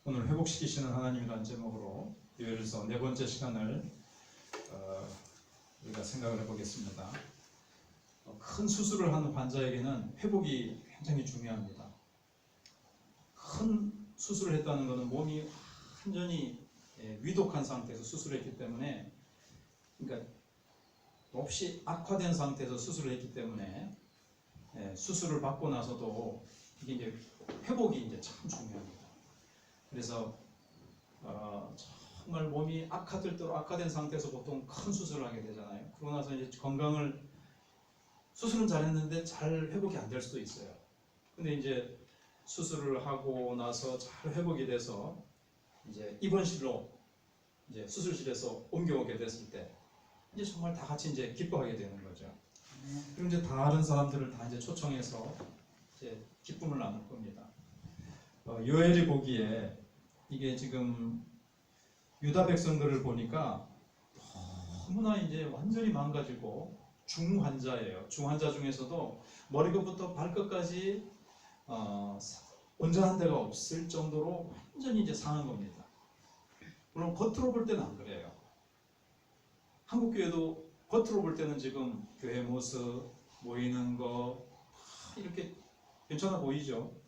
오늘 회복시키시는 하나님이라는 제목으로 요엘서 네 번째 시간을 우리가 생각을 해보겠습니다. 큰 수술을 하는 환자에게는 회복이 굉장히 중요합니다. 큰 수술을 했다는 것은 몸이 완전히 위독한 상태에서 수술을 했기 때문에, 그러니까 몹시 악화된 상태에서 수술을 했기 때문에 수술을 받고 나서도 이게 이제 회복이 이제 참 중요합니다. 그래서 정말 몸이 악화될 대로 악화된 상태에서 보통 큰 수술을 하게 되잖아요. 그러고 나서 이제 수술은 잘했는데 잘 회복이 안 될 수도 있어요. 근데 이제 수술을 하고 나서 잘 회복이 돼서 이제 입원실로 이제 수술실에서 옮겨오게 됐을 때 이제 정말 다 같이 이제 기뻐하게 되는 거죠. 그럼 이제 다른 사람들을 다 이제 초청해서 이제 기쁨을 나눌 겁니다. 요엘이 보기에 이게 지금 유다 백성들을 보니까 너무나 이제 완전히 망가지고 중환자예요. 중환자 중에서도 머리끝부터 발끝까지 온전한 데가 없을 정도로 완전히 이제 상한 겁니다. 물론 겉으로 볼 때는 안 그래요. 한국 교회도 겉으로 볼 때는 지금 교회 모습 모이는 거 이렇게 괜찮아 보이죠.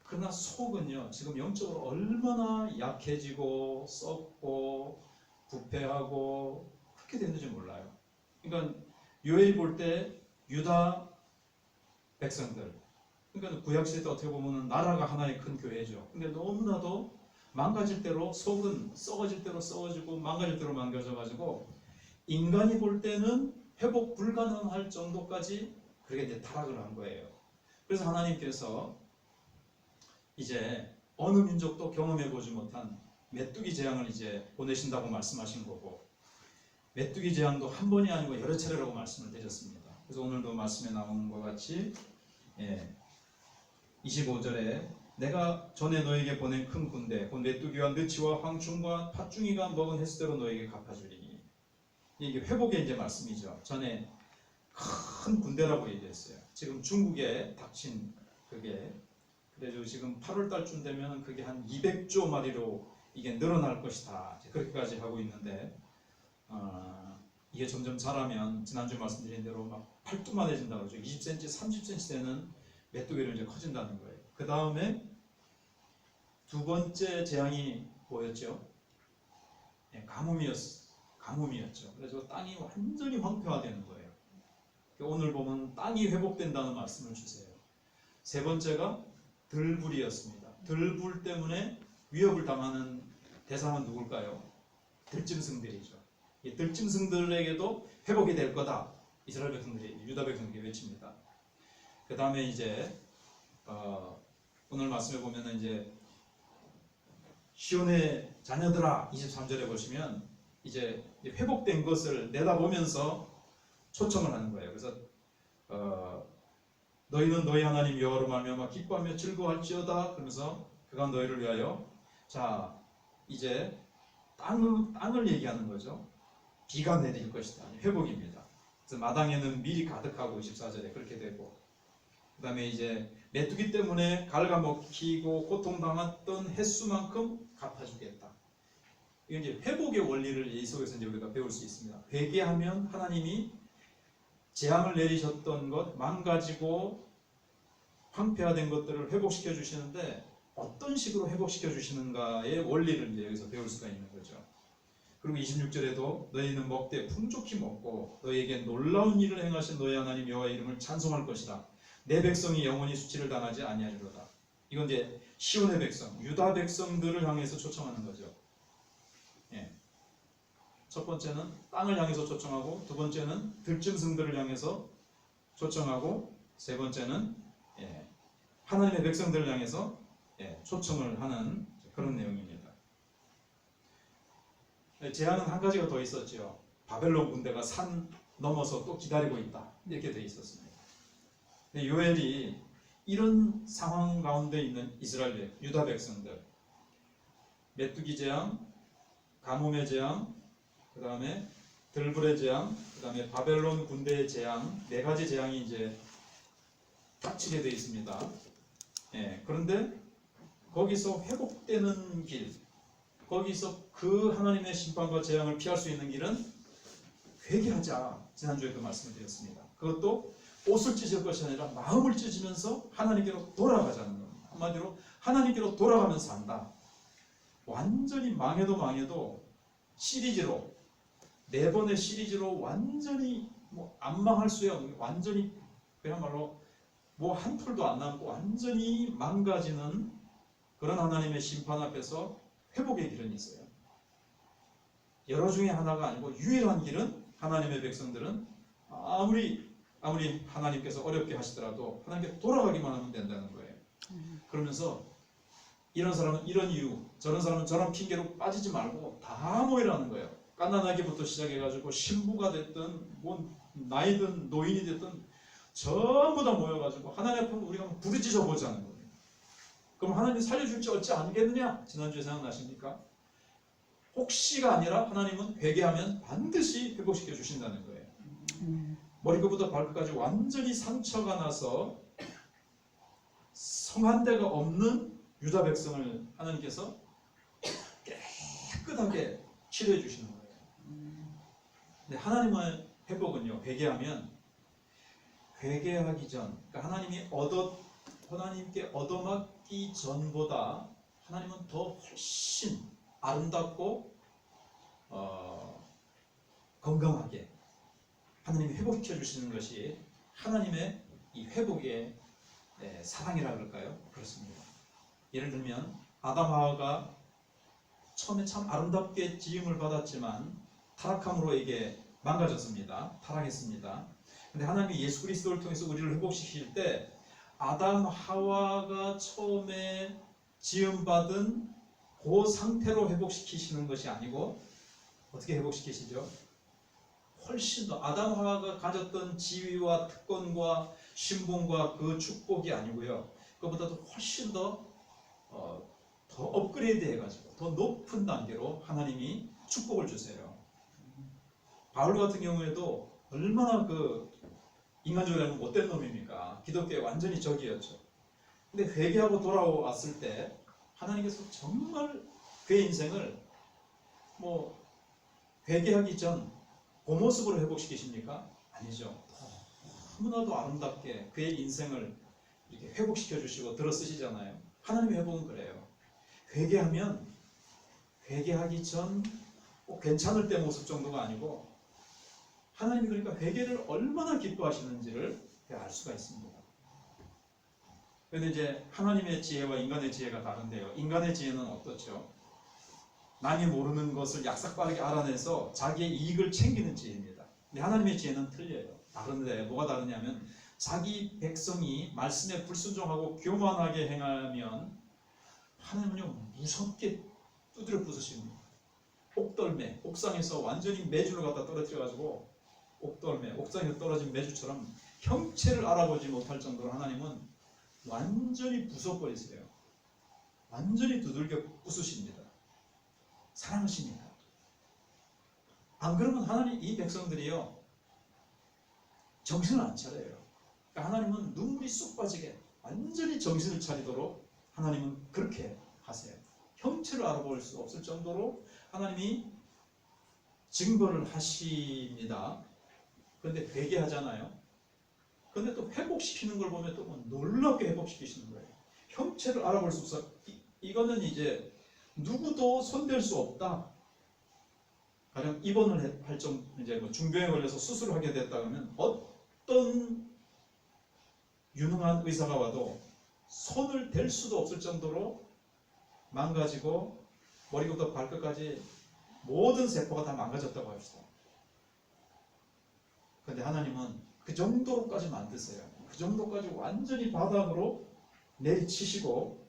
그러나 속은요, 지금 영적으로 얼마나 약해지고 썩고 부패하고 그렇게 됐는지 몰라요. 그러니까 요엘이 볼 때 유다 백성들, 그러니까 구약시대 때 어떻게 보면 나라가 하나의 큰 교회죠. 근데 너무나도 망가질 대로 속은 썩어질 대로 썩어지고 망가질 대로 망가져가지고 인간이 볼 때는 회복 불가능할 정도까지 그렇게 이제 타락을 한 거예요. 그래서 하나님께서 이제 어느 민족도 경험해보지 못한 메뚜기 재앙을 이제 보내신다고 말씀하신 거고, 메뚜기 재앙도 한 번이 아니고 여러 차례라고 말씀을 드렸습니다. 그래서 오늘도 말씀에 나오는 것 같이 25절에 내가 전에 너에게 보낸 큰 군대 곧 메뚜기와 느치와 황충과 팥중이가 먹은 횟수대로 너에게 갚아주리니, 이게 회복의 이제 말씀이죠. 전에 큰 군대라고 얘기했어요. 지금 중국에 닥친 그게, 그래서 지금 8월 달쯤 되면 그게 한 200조 마리로 이게 늘어날 것이다. 그렇게까지 하고 있는데, 이게 점점 자라면 지난주에 말씀드린 대로 막 팔뚝만해진다고 그러죠. 20cm, 30cm 되는 메뚜기로 이제 커진다는 거예요. 그 다음에 두 번째 재앙이 뭐였죠? 가뭄이었죠. 그래서 땅이 완전히 황폐화되는 거예요. 오늘 보면 땅이 회복된다는 말씀을 주세요. 세 번째가 들불이었습니다. 들불 때문에 위협을 당하는 대상은 누굴까요? 들짐승들이죠. 이 들짐승들에게도 회복이 될 거다. 이스라엘 백성들이, 유다 백성들이 외칩니다. 그 다음에 이제 오늘 말씀에 보면은 이제 시온의 자녀들아 23절에 보시면 이제 회복된 것을 내다보면서 초청을 하는 거예요. 그래서 너희는 너희 하나님 여호와로 말미암아 기뻐하며 즐거워할지어다. 그러면서 그가 너희를 위하여, 자 이제 땅을 얘기하는 거죠. 비가 내릴 것이다. 회복입니다. 그래서 마당에는 밀이 가득하고 24절에 그렇게 되고, 그 다음에 이제 메뚜기 때문에 갉아먹히고 고통당했던 횟수만큼 갚아주겠다. 이게 이제 회복의 원리를 이 속에서 이제 우리가 배울 수 있습니다. 회개하면 하나님이 재앙을 내리셨던 것, 망가지고 황폐화된 것들을 회복시켜 주시는데 어떤 식으로 회복시켜 주시는가의 원리를 이제 여기서 배울 수가 있는 거죠. 그리고 26절에도 너희는 먹되 풍족히 먹고 너희에게 놀라운 일을 행하신 너희 하나님 여호와의 이름을 찬송할 것이다. 내 백성이 영원히 수치를 당하지 아니하리로다. 이건 이제 시온의 백성, 유다 백성들을 향해서 초청하는 거죠. 첫 번째는 땅을 향해서 초청하고, 두 번째는 들짐승들을 향해서 초청하고, 세 번째는 하나님의 백성들을 향해서 초청을 하는 그런 내용입니다. 제안은 한 가지가 더 있었죠. 바벨론 군대가 산 넘어서 또 기다리고 있다. 이렇게 돼 있었습니다. 근데 요엘이 이런 상황 가운데 있는 이스라엘 유다 백성들, 메뚜기 재앙, 가뭄의 재앙, 그 다음에 들불의 재앙, 그 다음에 바벨론 군대의 재앙, 네 가지 재앙이 이제 닥치게 되어 있습니다. 그런데 거기서 회복되는 길, 거기서 그 하나님의 심판과 재앙을 피할 수 있는 길은 회개하자. 지난주에도 말씀을 드렸습니다. 그것도 옷을 찢을 것이 아니라 마음을 찢으면서 하나님께로 돌아가자는 겁니다. 한마디로 하나님께로 돌아가면서 산다. 완전히 망해도 시리즈로 4번의 시리즈로 완전히 뭐 안 망할 수야 없는, 완전히 그야말로 뭐 한 풀도 안 남고 완전히 망가지는 그런 하나님의 심판 앞에서 회복의 길은 있어요. 여러 중에 하나가 아니고 유일한 길은 하나님의 백성들은 아무리 하나님께서 어렵게 하시더라도 하나님께 돌아가기만 하면 된다는 거예요. 그러면서 이런 사람은 이런 이유, 저런 사람은 저런 핑계로 빠지지 말고 다 모이라는 거예요. 갓난아기부터 시작해가지고 신부가 됐든 뭐 나이든 노인이 됐든 전부 다 모여가지고 하나님 앞에 우리가 부르짖어 보자는 거예요. 그럼 하나님 살려줄지 어찌 않겠느냐? 지난주에 생각나십니까? 혹시가 아니라 하나님은 회개하면 반드시 회복시켜 주신다는 거예요. 머리끝부터 발끝까지 완전히 상처가 나서 성한 데가 없는 유다 백성을 하나님께서 깨끗하게 치료해 주시는 거예요. 근데 하나님의 회복은요, 회개하기 전, 그러니까 하나님께 얻어맞기 전보다 하나님은 더 훨씬 아름답고 건강하게 하나님이 회복시켜 주시는 것이 하나님의 이 회복의 사랑이라 그럴까요? 그렇습니다. 예를 들면 아담 하와가 처음에 참 아름답게 지음을 받았지만 타락함으로 이게 망가졌습니다. 타락했습니다. 근데 하나님이 예수 그리스도를 통해서 우리를 회복시킬 때 아담 하와가 처음에 지음받은 그 상태로 회복시키시는 것이 아니고 어떻게 회복시키시죠? 훨씬 더 아담 하와가 가졌던 지위와 특권과 신분과 그 축복이 아니고요. 그것보다도 훨씬 더 업그레이드 해가지고 더 높은 단계로 하나님이 축복을 주세요. 바울 같은 경우에도 얼마나 인간적으로 하면 못된 놈입니까? 기독교에 완전히 적이었죠. 근데 회개하고 돌아왔을 때 하나님께서 정말 그의 인생을 회개하기 전 그 모습으로 회복시키십니까? 아니죠. 너무나도 아름답게 그의 인생을 이렇게 회복시켜 주시고 들어 쓰시잖아요. 하나님의 회복은 그래요. 회개하기 전 괜찮을 때 모습 정도가 아니고 하나님이 그러니까 회개를 얼마나 기뻐하시는지를 알 수가 있습니다. 그런데 이제 하나님의 지혜와 인간의 지혜가 다른데요. 인간의 지혜는 어떻죠? 남이 모르는 것을 약삭빠르게 알아내서 자기의 이익을 챙기는 지혜입니다. 근데 하나님의 지혜는 틀려요. 다른데 뭐가 다르냐면 자기 백성이 말씀에 불순종하고 교만하게 행하면 하나님은요 무섭게 두드려 부수십니다. 옥돌매, 옥상에서 완전히 메주를 갖다 떨어뜨려가지고 옥상에서 떨어진 메주처럼 형체를 알아보지 못할 정도로 하나님은 완전히 부숴버리세요. 완전히 두들겨 부수십니다. 사랑하십니다. 안 그러면 하나님 이 백성들이요 정신을 안 차려요. 그러니까 하나님은 눈물이 쑥 빠지게 완전히 정신을 차리도록 하나님은 그렇게 하세요. 형체를 알아볼 수 없을 정도로 하나님이 증거를 하십니다. 그런데 회개하잖아요. 그런데 또 회복시키는 걸 보면 또 놀랍게 회복시키시는 거예요. 형체를 알아볼 수 없어. 이거는 이제 누구도 손댈 수 없다. 가령 입원을 할 정, 이제 중병에 걸려서 수술을 하게 됐다 그러면 어떤 유능한 의사가 와도 손을 댈 수도 없을 정도로 망가지고 머리부터 발끝까지 모든 세포가 다 망가졌다고 합시다. 그런데 하나님은 그 정도로까지 만드세요. 그 정도까지 완전히 바닥으로 내리치시고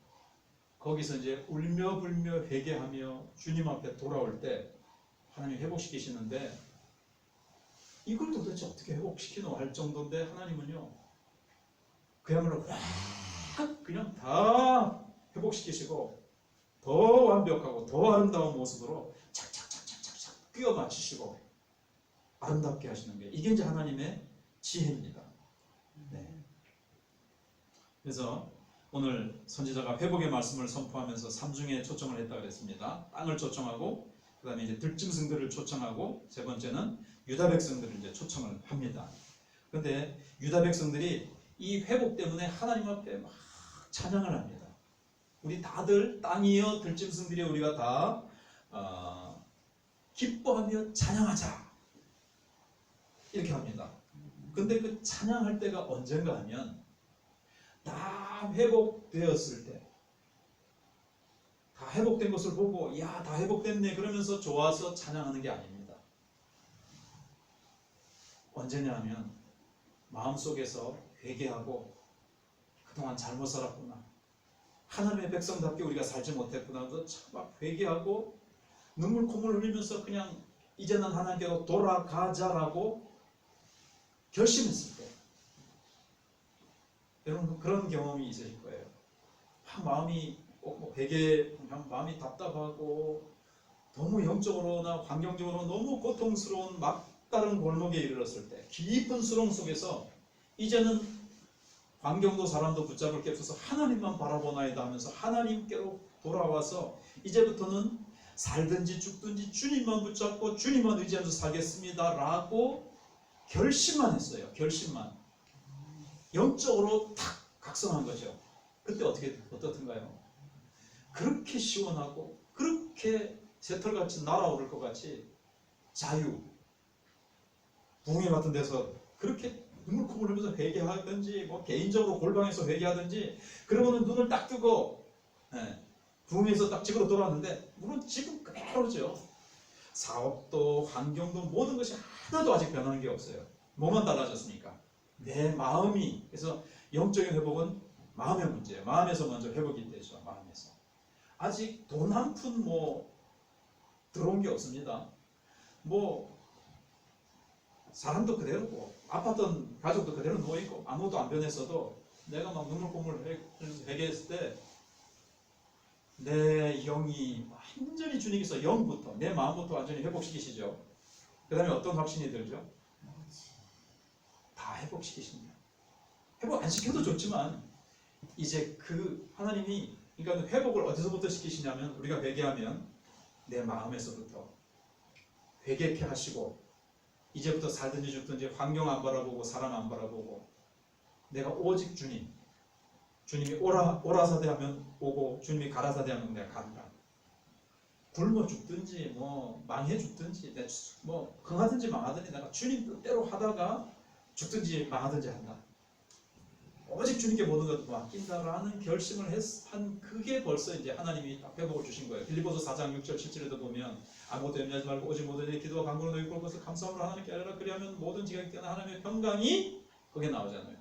거기서 이제 울며 불며 회개하며 주님 앞에 돌아올 때 하나님 회복시키시는데 이걸 도대체 어떻게 회복시키노 할 정도인데 하나님은요 그야말로 확 그냥 다 회복시키시고 더 완벽하고 더 아름다운 모습으로 착착착착착 끼워 맞추시고 아름답게 하시는 게 이게 이제 하나님의 지혜입니다. 네. 그래서 오늘 선지자가 회복의 말씀을 선포하면서 삼중에 초청을 했다고 그랬습니다. 땅을 초청하고 그 다음에 이제 들짐승들을 초청하고 세 번째는 유다 백성들을 이제 초청을 합니다. 그런데 유다 백성들이 이 회복 때문에 하나님 앞에 막 찬양을 합니다. 우리 다들 땅이여 들짐승들이 우리가 다 기뻐하며 찬양하자 이렇게 합니다. 근데 그 찬양할 때가 언젠가 하면 다 회복되었을 때, 다 회복된 것을 보고 야, 다 회복됐네 그러면서 좋아서 찬양하는 게 아닙니다. 언제냐 하면 마음속에서 회개하고 그동안 잘못 살았구나, 하나님의 백성답게 우리가 살지 못했구나, 막 회개하고 눈물 콧물 흘리면서 그냥 이제는 하나님께로 돌아가자라고 결심했을 때, 여러분 그런 경험이 있으실 거예요. 마음이 회개, 마음이 답답하고 너무 영적으로나 환경적으로 너무 고통스러운 막다른 골목에 이르렀을 때, 깊은 수렁 속에서 이제는 환경도 사람도 붙잡을 게 없어서 하나님만 바라보나이다 하면서 하나님께로 돌아와서 이제부터는 살든지 죽든지 주님만 붙잡고 주님만 의지하면서 살겠습니다 라고 결심만 했어요. 결심만. 영적으로 탁 각성한 거죠. 그때 어떻든가요? 그렇게 시원하고 그렇게 새털같이 날아오를 것 같이 자유, 부흥회 같은 데서 그렇게 눈물 콧물 흘리면서 회개하든지 뭐 개인적으로 골방에서 회개하든지 그러고는 눈을 딱 뜨고 부흥회에서 딱 집으로 돌아왔는데 물론 지금 그대로죠. 사업도 환경도 모든 것이 하나도 아직 변하는 게 없어요. 뭐만 달라졌습니까? 내 마음이. 그래서 영적인 회복은 마음의 문제예요. 마음에서 먼저 회복이 되죠. 마음에서. 아직 돈 한 푼 들어온 게 없습니다. 사람도 그대로고 아팠던 가족도 그대로 누워있고 아무것도 안 변했어도 내가 막 눈물 콧물 회개했을 때 내 영이 완전히 주님께서 영부터 내 마음부터 완전히 회복시키시죠. 그 다음에 어떤 확신이 들죠? 다 회복시키십니다. 회복 안 시켜도 좋지만 이제 그 하나님이, 그러니까 회복을 어디서부터 시키시냐면 우리가 회개하면 내 마음에서부터 회개케 하시고 이제부터 살든지 죽든지 환경 안 바라보고 사람 안 바라보고 내가 오직 주님이 오라사대 하면 오고 주님이 가라사대 하면 내가 간다. 굶어 죽든지 망해 죽든지 흥하든지 망하든지 내가 주님 뜻대로 하다가 죽든지 망하든지 한다. 오직 주님께 모든 것을 맡긴다라는 결심을 한 그게 벌써 이제 하나님이 딱 회복을 주신 거예요. 빌립보서 4장 6절 7절에도 보면 아무것도 염려하지 말고 오직 모든 일에 기도와 간구로 너희 볼 것을 감사함으로 하나님께 알려라. 그리하면 모든 지각이 떠나 하나님의 평강이 거기에 나오잖아요.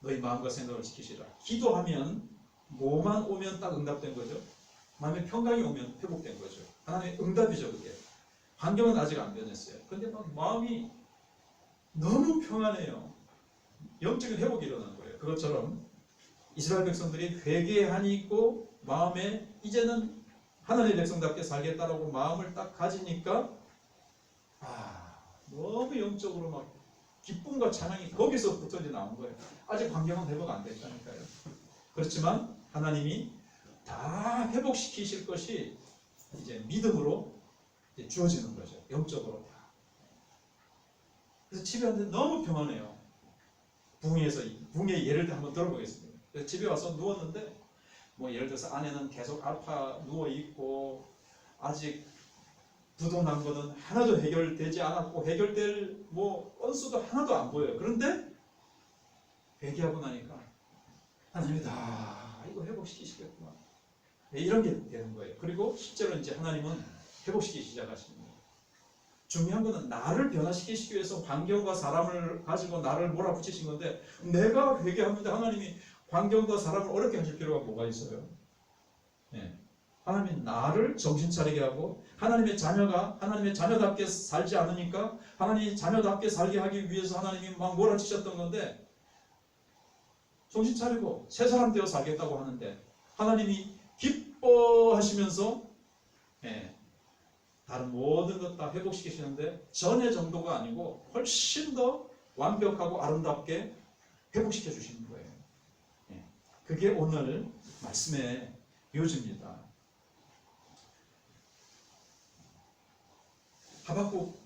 너희 마음과 생각을 지키시라. 기도하면 뭐만 오면 딱 응답된 거죠. 마음의 평강이 오면 회복된 거죠. 하나님의 응답이죠. 그게. 환경은 아직 안 변했어요. 그런데 막 마음이 너무 평안해요. 영적인 회복이 일어난 거예요. 그것처럼 이스라엘 백성들이 회개하니고 마음에 이제는 하나님의 백성답게 살겠다라고 마음을 딱 가지니까 너무 영적으로 막 기쁨과 찬양이 거기서부터 이제 나온 거예요. 아직 환경은 회복 안 됐다니까요. 그렇지만 하나님이 다 회복시키실 것이 이제 믿음으로 이제 주어지는 거죠. 영적으로 다. 그래서 집에 왔는데 너무 평안해요. 부흥의 예를 한번 들어보겠습니다. 그래서 집에 와서 누웠는데 예를 들어서 아내는 계속 아파 누워있고 아직 부도난 거는 하나도 해결되지 않았고 해결될 건수도 하나도 안 보여요. 그런데 회개하고 나니까 하나님이 다 이거 회복시키시겠구나. 이런 게 되는 거예요. 그리고 실제로 이제 하나님은 회복시키기 시작하십니다. 중요한 거는 나를 변화시키시기 위해서 환경과 사람을 가지고 나를 몰아붙이신 건데 내가 회개하는데 하나님이 환경과 사람을 어렵게 하실 필요가 뭐가 있어요? 하나님이 나를 정신 차리게 하고 하나님의 자녀가 하나님의 자녀답게 살지 않으니까 하나님이 자녀답게 살게 하기 위해서 하나님이 막 몰아치셨던 건데 정신 차리고 새 사람 되어 살겠다고 하는데 하나님이 기뻐하시면서 다른 모든 것 다 회복시키시는데 전의 정도가 아니고 훨씬 더 완벽하고 아름답게 회복시켜 주시는 거예요. 그게 오늘 말씀의 요지입니다. 하박국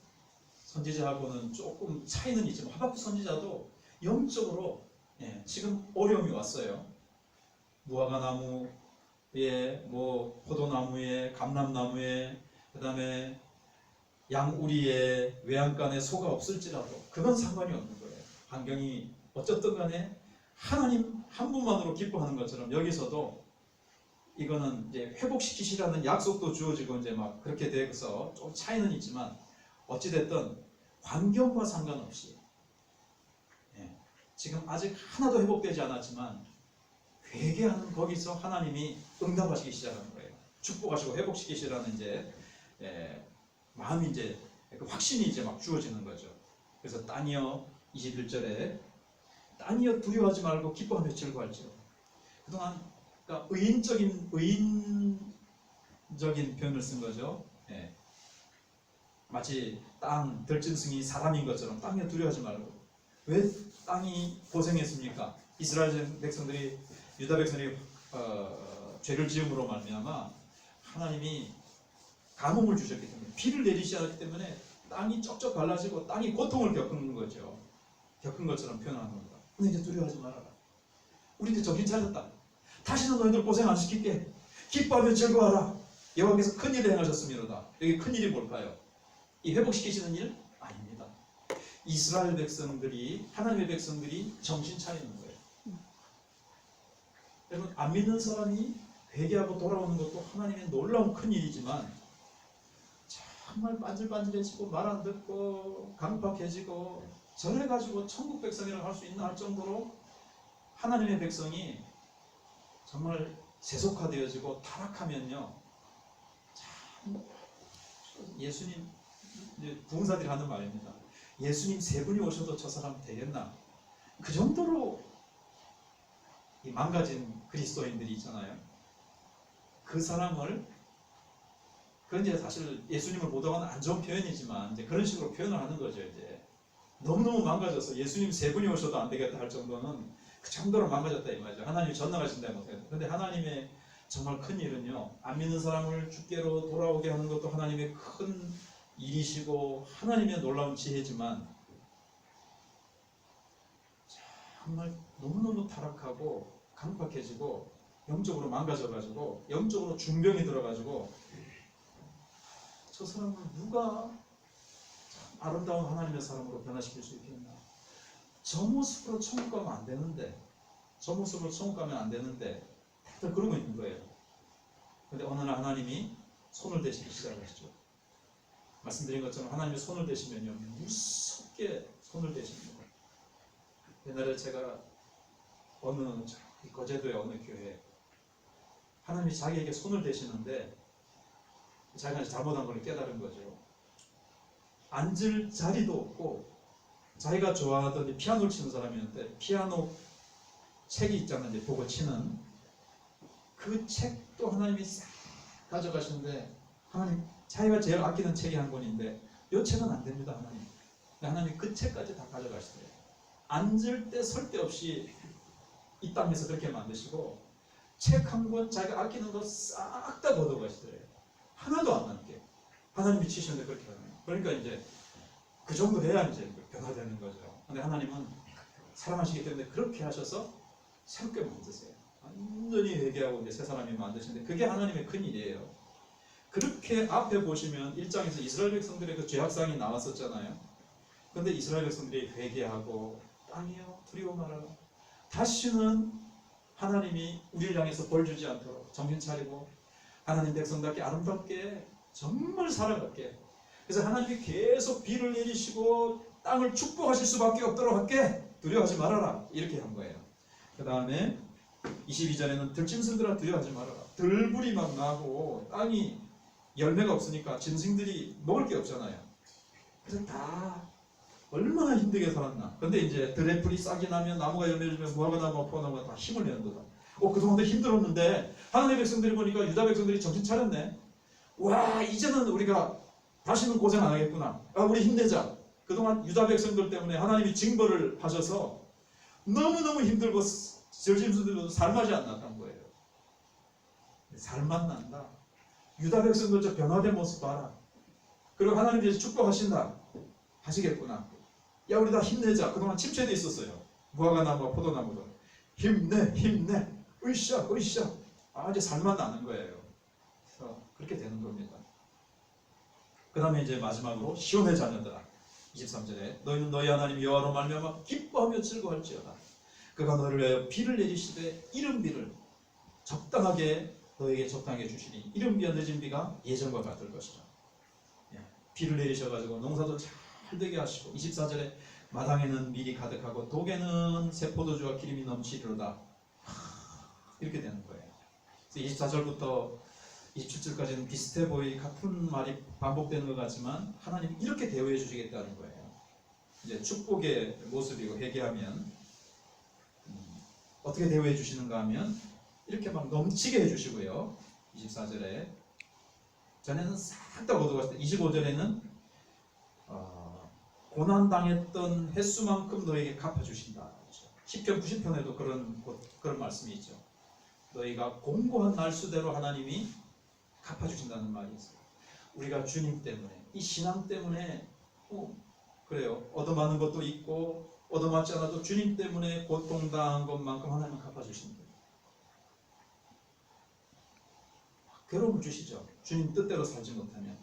선지자하고는 조금 차이는 있지만 하박국 선지자도 영적으로 지금 어려움이 왔어요. 무화과 나무에 포도나무에 감람나무에 그다음에 양우리에 외양간에 소가 없을지라도 그건 상관이 없는 거예요. 환경이 어쨌든 간에 하나님 한 분만으로 기뻐하는 것처럼 여기서도 이거는 이제 회복시키시라는 약속도 주어지고 이제 막 그렇게 돼서 좀 차이는 있지만 어찌됐든 환경과 상관없이 지금 아직 하나도 회복되지 않았지만 회개하는 거기서 하나님이 응답하시기 시작하는 거예요. 축복하시고 회복시키시라는 이제 마음이 이제 그 확신이 이제 막 주어지는 거죠. 그래서 땅이여 21절에 땅이여 두려워하지 말고 기뻐하며 즐거워할지로. 그동안 그러니까 의인적인 표현을 쓴 거죠. 마치 땅 들짐승이 사람인 것처럼 땅이여 두려워하지 말고. 왜 땅이 고생했습니까? 이스라엘 백성들이 유다 백성들이 죄를 지음으로 말미암아 하나님이 가뭄을 주셨기 때문에 비를 내리셔야 하기 때문에 땅이 쩍쩍 갈라지고 땅이 고통을 겪은 거죠. 겪은 것처럼 표현하는 겁니다. 근데 이제 두려워하지 말아라. 우리 이제 정신 차렸다. 다시는 너희들 고생 안 시킬게. 기뻐하며 즐거워하라. 여호와께서 큰 일을 행하셨음이로다. 여기 큰 일이 뭘까요? 이 회복시키시는 일? 아닙니다. 이스라엘 백성들이 하나님의 백성들이 정신 차리는 거예요. 여러분 안 믿는 사람이 회개하고 돌아오는 것도 하나님의 놀라운 큰 일이지만 정말 반질반질해지고 말 안 듣고 강팍해지고 저래가지고 천국 백성이라고 할 수 있나 할 정도로 하나님의 백성이 정말 세속화되어지고 타락하면요, 참 예수님 부흥사들이 하는 말입니다. 예수님 세 분이 오셔도 저 사람 되겠나? 그 정도로 이 망가진 그리스도인들이 있잖아요. 그 사람을 그건 이제 사실 예수님을 보다가는 안 좋은 표현이지만 이제 그런 식으로 표현을 하는 거죠. 이제 너무너무 망가져서 예수님 세 분이 오셔도 안 되겠다 할 정도는 그 정도로 망가졌다 이 말이죠. 하나님이 전능하신다 못해요. 근데 하나님의 정말 큰 일은요, 안 믿는 사람을 주께로 돌아오게 하는 것도 하나님의 큰 일이시고 하나님의 놀라운 지혜지만 정말 너무너무 타락하고 강팍해지고 영적으로 망가져가지고 영적으로 중병이 들어가지고 저 사람을 누가 아름다운 하나님의 사람으로 변화시킬 수 있겠나? 저 모습으로 천국 가면 안 되는데, 저 모습으로 천국 가면 안 되는데 다들 그러고 있는 거예요. 근데 어느 날 하나님이 손을 대시기 시작하시죠. 말씀드린 것처럼 하나님이 손을 대시면요, 무섭게 손을 대십니다. 옛날에 제가 어느 거제도의 어느 교회 하나님이 자기에게 손을 대시는데 자기가 잘못한 걸 깨달은 거죠. 앉을 자리도 없고 자기가 좋아하던 피아노를 치는 사람이었는데 피아노 책이 있잖아요. 이제 보고 치는 그 책도 하나님이 싹 가져가시는데 하나님 자기가 제일 아끼는 책이 한 권인데 이 책은 안 됩니다. 하나님 그 책까지 다 가져가시더래요. 앉을 때 설 때 없이 이 땅에서 그렇게 만드시고 책 한 권 자기가 아끼는 거 싹 다 걷어가시더래요. 하나도 안 남게 하나님이 치시는데 그렇게 하는 거예요. 그러니까 이제 그 정도 해야 이제 변화되는 거죠. 근데 하나님은 사랑하시기 때문에 그렇게 하셔서 새롭게 만드세요. 완전히 회개하고 이제 새 사람이 만드시는데 그게 하나님의 큰 일이에요. 그렇게 앞에 보시면 1장에서 이스라엘 백성들의 그 죄악상이 나왔었잖아요. 근데 이스라엘 백성들이 회개하고 땅이여 두려워 말아라. 다시는 하나님이 우리를 향해서 벌 주지 않도록 정신 차리고 하나님 백성답게 아름답게 정말 살아갈게. 그래서 하나님이 계속 비를 내리시고 땅을 축복하실 수밖에 없도록 할게. 두려워하지 말아라. 이렇게 한 거예요. 그 다음에 22절에는 들짐승들아 두려워하지 말아라. 들불이 막 나고 땅이 열매가 없으니까 짐승들이 먹을 게 없잖아요. 그래서 다 얼마나 힘들게 살았나. 근데 이제 들의 풀이 싹이 나면 나무가 열매를 주면 무화과 나무가 포도나무가 다 힘을 내는 거다. 그동안도 힘들었는데 하나님의 백성들이 보니까 유다 백성들이 정신 차렸네. 와, 이제는 우리가 다시는 고생 안 하겠구나. 우리 힘내자. 그동안 유다 백성들 때문에 하나님이 징벌을 하셔서 너무너무 힘들고 저짐승들도 살맛이 안 났단 거예요. 살맛 난다. 유다 백성들 저 변화된 모습 봐라. 그리고 하나님께서 축복하신다. 하시겠구나. 야, 우리 다 힘내자. 그동안 침체돼 있었어요. 무화과 나무와 포도나무도 힘내, 힘내, 으쌰, 으쌰. 아주 살맛 나는 거예요. 그래서 그렇게 되는 겁니다. 그 다음에 이제 마지막으로 시온의 자녀들아, 23절에 너희는 너희 하나님 여호와로 말미암아 기뻐하며 즐거워할지어다. 그가 너희를 위하여 비를 내리시되 이른 비를 적당하게 너에게 적당하게 주시니 이른 비와 늦은 비가 예전과 같을 것이라. 비를 내리셔가지고 농사도 잘 되게 하시고, 24절에 마당에는 밀이 가득하고 독에는 새 포도주와 기름이 넘치리로다. 이렇게 되는 거예요. 그래서 24절부터 27절까지는 비슷해 보이 같은 말이 반복되는 것 같지만 하나님 이렇게 대우해 주시겠다는 거예요. 이제 축복의 모습이고, 회개하면 어떻게 대우해 주시는가 하면 이렇게 막 넘치게 해주시고요. 24절에 전에는 싹 다 거두었을 때, 25절에는 고난당했던 횟수만큼 너에게 갚아주신다. 시편 90편에도 그런 말씀이 있죠. 너희가 공고한 날수대로 하나님이 갚아주신다는 말이 있어요. 우리가 주님 때문에, 이 신앙 때문에 그래요. 얻어맞는 것도 있고 얻어맞지 않아도 주님 때문에 고통당한 것만큼 하나님은 갚아주신다. 괴로움을 주시죠. 주님 뜻대로 살지 못하면.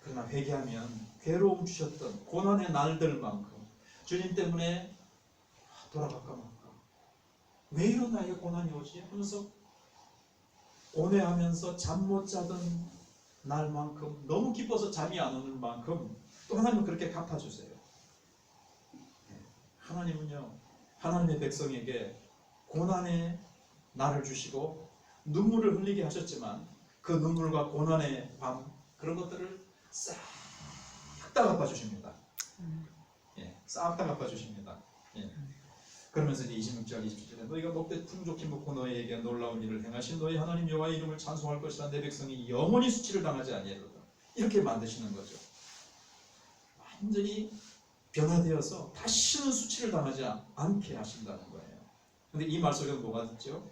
그러나 회개하면 괴로움 주셨던 고난의 날들만큼 주님 때문에 돌아갈까 말까, 왜 이런 나에게 고난이 오지? 하면서 고뇌하면서 잠 못 자던 날만큼, 너무 기뻐서 잠이 안 오는 만큼 또 하나님은 그렇게 갚아주세요. 하나님은요, 하나님의 백성에게 고난의 날을 주시고 눈물을 흘리게 하셨지만 그 눈물과 고난의 밤, 그런 것들을 싹 다 갚아주십니다. 싹 다 갚아주십니다. 그러면서 이제 26절, 27절에 너희가 목대 풍족히 먹고 너희에게 놀라운 일을 행하신 너희 하나님 여호와의 이름을 찬송할 것이라. 내 백성이 영원히 수치를 당하지 아니하리로다. 이렇게 만드시는 거죠. 완전히 변화되어서 다시는 수치를 당하지 않게 하신다는 거예요. 근데 이 말 속에는 뭐가 있죠?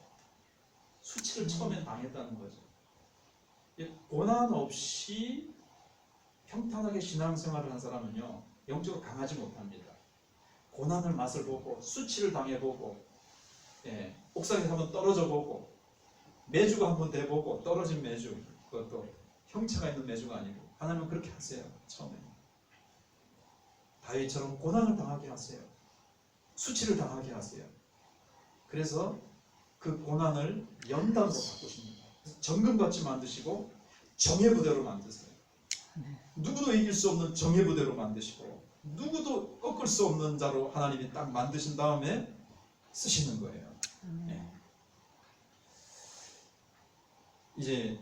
수치를 처음에 당했다는 거죠. 고난 없이 평탄하게 신앙생활을 한 사람은요, 영적으로 강하지 못합니다. 고난을 맛을 보고 수치를 당해보고, 옥상에서 한번 떨어져 보고, 매주가 한번 돼보고, 떨어진 매주, 그것도 형체가 있는 매주가 아니고, 하나님은 그렇게 하세요. 처음에 다윗처럼 고난을 당하게 하세요. 수치를 당하게 하세요. 그래서 그 고난을 연단으로 바꾸십니다. 정금같이 만드시고 정예부대로 만드세요. 누구도 이길 수 없는 정예부대로 만드시고 누구도 꺾을 수 없는 자로 하나님이 딱 만드신 다음에 쓰시는 거예요. 이제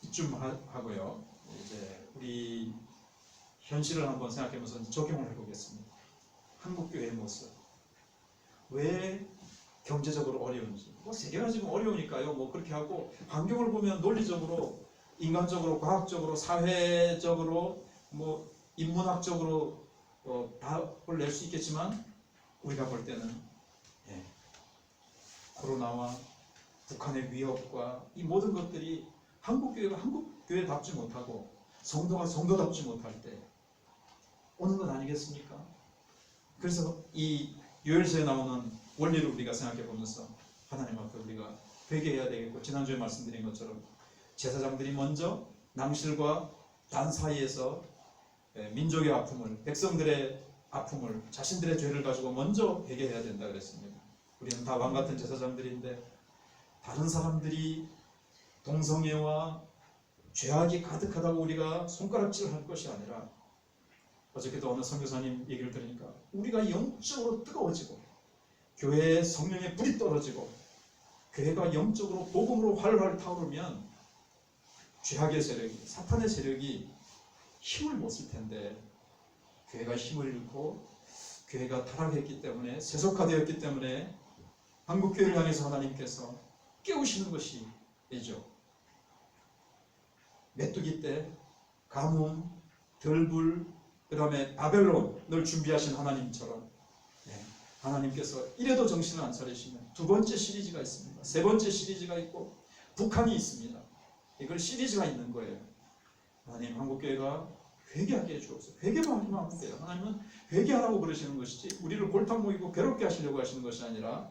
이쯤 하고요. 이제 우리 현실을 한번 생각해보면서 적용을 해보겠습니다. 한국교회의 모습, 왜 경제적으로 어려운지, 세계가 지금 어려우니까요. 그렇게 하고, 환경을 보면 논리적으로, 인간적으로, 과학적으로, 사회적으로, 인문학적으로 답을 낼 수 있겠지만, 우리가 볼 때는 코로나와 북한의 위협과 이 모든 것들이 한국교회가 한국교회답지 못하고 성도가 성도답지 못할 때 오는 것 아니겠습니까? 그래서 이 요엘서에 나오는 원리를 우리가 생각해 보면서 하나님 앞에 우리가 회개해야 되겠고, 지난주에 말씀드린 것처럼 제사장들이 먼저 낭실과 단 사이에서 민족의 아픔을, 백성들의 아픔을, 자신들의 죄를 가지고 먼저 회개해야 된다 그랬습니다. 우리는 다 왕같은 제사장들인데 다른 사람들이 동성애와 죄악이 가득하다고 우리가 손가락질을 할 것이 아니라, 어저께도 어느 선교사님 얘기를 들으니까 우리가 영적으로 뜨거워지고 교회에 성령의 불이 떨어지고 교회가 영적으로 복음으로 활활 타오르면 죄악의 세력이, 사탄의 세력이 힘을 못 쓸 텐데, 교회가 힘을 잃고 교회가 타락했기 때문에, 세속화되었기 때문에 한국교회를 향해서 하나님께서 깨우시는 것이죠. 메뚜기 때 가뭄, 들불, 그 다음에 바벨론을 준비하신 하나님처럼 하나님께서 이래도 정신을 안 차리시면 두 번째 시리즈가 있습니다. 세 번째 시리즈가 있고 북한이 있습니다. 이걸 시리즈가 있는 거예요. 하나님 한국교회가 회개하게 해주옵소서. 회개만 하면 안 돼요. 하나님은 회개하라고 그러시는 것이지 우리를 골탕 먹이고 괴롭게 하시려고 하시는 것이 아니라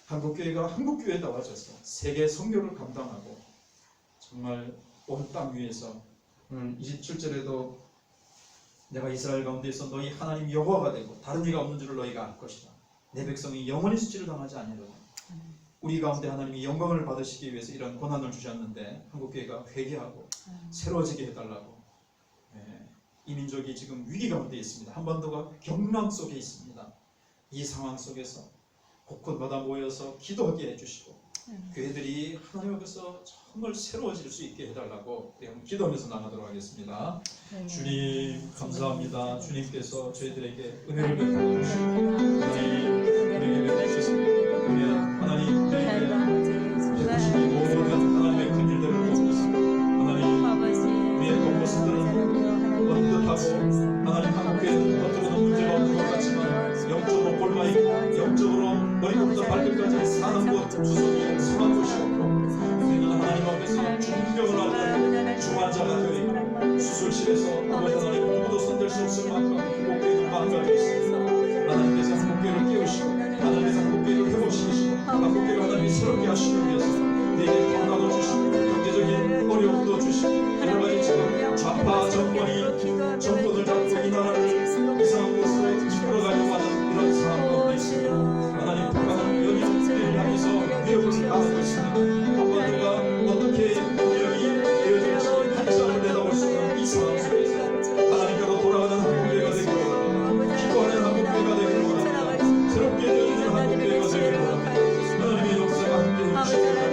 한국교회가 한국교회다워져서 세계 선교를 감당하고 정말 온 땅 위에서 오늘 27절에도 내가 이스라엘 가운데서 너희 하나님 여호와가 되고 다른 이가 없는 줄을 너희가 알 것이다. 내 백성이 영원히 수치를 당하지 아니하리라. 우리 가운데 하나님이 영광을 받으시기 위해서 이런 고난을 주셨는데 한국교회가 회개하고 새로워지게 해달라고. 이 민족이 지금 위기 가운데 있습니다. 한반도가 경랑 속에 있습니다. 이 상황 속에서 곳곳마다 모여서 기도하게 해주시고 교회들이 하나님 앞에서 정말 새로워질 수 있게 해달라고 기도하면서 나가도록 하겠습니다. 주님 감사합니다. 주님께서 저희들에게 은혜를 베풀어 주시고 하나님 우리에게 베푸셨습니다. 하나님 우리에게 베푸신 모든 하나님의 큰 일들을 보고 있습니다. 하나님 우리의 겉모습들은 번듯하고 하나님 한국교회는 겉으로는 문제가 없는 것 같지만 영적으로 골마있고 영적으로 머리부터 발끝까지 사는 곳 주소도 성한 곳이 없고 우리는 하나님 앞에서 중병을 앓는 중환자가 되어 있고 수술실에서 아버지 하나님 누구도 손댈 수 없을 만큼 한국교회는 망가져 있습니다. 하나님께서 한국교회를 깨우시고 하나님께서 한국교회를 회복시키시고 한국교회를 하나님이 새롭게 하시기 위해서 내게 건강을 주시고 경제적인 어려움도 주시고 여러가지 지금 좌파 정권을 잡고 이 나라를 이상한 곳으로 이끌어가려고 하는 이런 상황 가운데 있습니다. 하나님 북한은 연인들을 향해서 위협을 가하고 있습니다. 한반도가 어떻게 운영이 되어질지 한참을 내다볼 수 없는 이 상황 속에서 하나님께로 돌아가는 한국교회가 되기를 원합니다. 기도하는 한국교회가 되기를 원합니다. 새롭게 되어지는 한국교회가 되기를 원합니다. 하나님의 역사가 함께 해주시기 바랍니다.